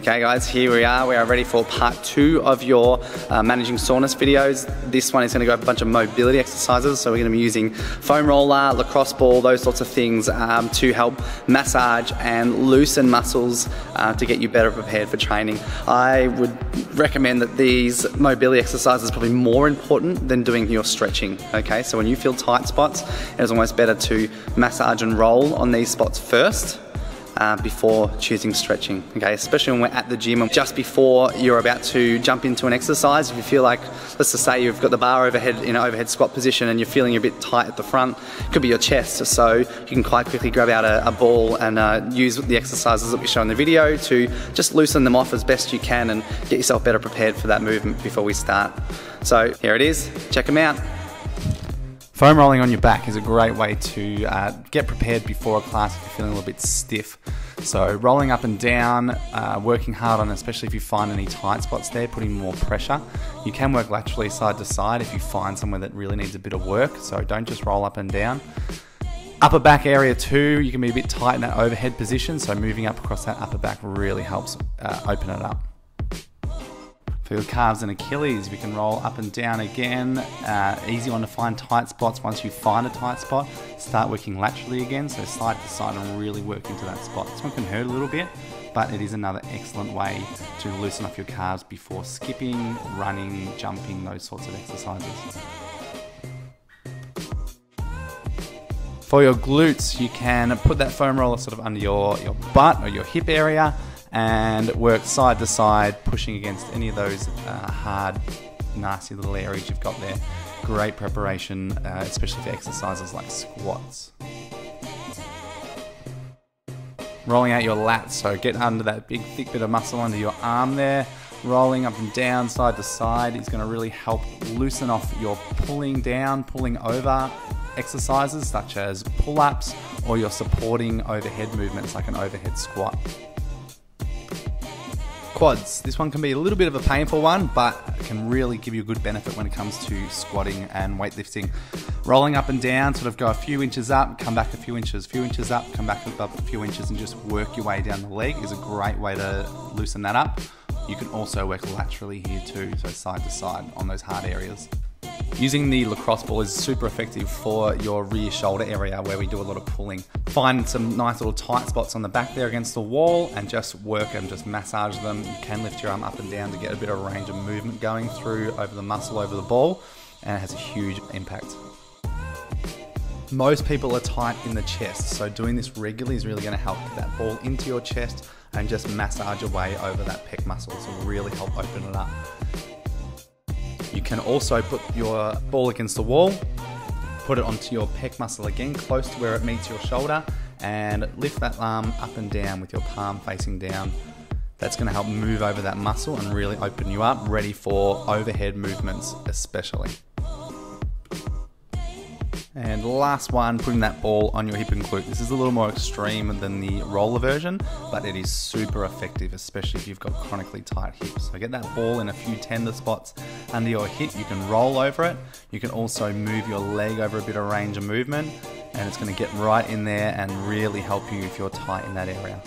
Okay guys, here we are ready for part 2 of your managing soreness videos. This one is going to go over a bunch of mobility exercises, so we're going to be using foam roller, lacrosse ball, those sorts of things to help massage and loosen muscles to get you better prepared for training. I would recommend that these mobility exercises are probably more important than doing your stretching. Okay, so when you feel tight spots, it's almost better to massage and roll on these spots first before choosing stretching, okay? Especially when we're at the gym and just before you're about to jump into an exercise. If you feel like, let's just say you've got the bar overhead in an overhead squat position and you're feeling a bit tight at the front, it could be your chest, so you can quite quickly grab out a ball and use the exercises that we show in the video to just loosen them off as best you can and get yourself better prepared for that movement before we start. So here it is, check them out. Foam rolling on your back is a great way to get prepared before a class if you're feeling a little bit stiff. So rolling up and down, working hard on, especially if you find any tight spots there, putting more pressure. You can work laterally side to side if you find somewhere that really needs a bit of work, so don't just roll up and down. Upper back area too, you can be a bit tight in that overhead position, so moving up across that upper back really helps open it up. For your calves and Achilles, we can roll up and down again. Easy one to find tight spots. Once you find a tight spot, start working laterally again, so side to side and really work into that spot. This one can hurt a little bit, but it is another excellent way to loosen up your calves before skipping, running, jumping, those sorts of exercises. For your glutes, you can put that foam roller sort of under your butt or your hip area and work side to side, pushing against any of those hard, nasty little areas you've got there. Great preparation, especially for exercises like squats. Rolling out your lats, so get under that big thick bit of muscle under your arm there. Rolling up and down, side to side is going to really help loosen off your pulling down, pulling over exercises such as pull-ups or your supporting overhead movements like an overhead squat. Quads. This one can be a little bit of a painful one, but can really give you a good benefit when it comes to squatting and weightlifting. Rolling up and down, sort of go a few inches up, come back a few inches up, come back up a few inches and just work your way down the leg is a great way to loosen that up. You can also work laterally here too, so side to side on those hard areas. Using the lacrosse ball is super effective for your rear shoulder area where we do a lot of pulling. Find some nice little tight spots on the back there against the wall and just work and just massage them. You can lift your arm up and down to get a bit of range of movement going through over the muscle, over the ball, and it has a huge impact. Most people are tight in the chest, so doing this regularly is really going to help get that ball into your chest and just massage away over that pec muscle, so really help open it up. You can also put your ball against the wall, put it onto your pec muscle again, close to where it meets your shoulder, and lift that arm up and down with your palm facing down. That's going to help move over that muscle and really open you up, ready for overhead movements especially. And last one, putting that ball on your hip and glute. This is a little more extreme than the roller version, but it is super effective, especially if you've got chronically tight hips. So get that ball in a few tender spots under your hip. You can roll over it. You can also move your leg over a bit of range of movement, and it's going to get right in there and really help you if you're tight in that area.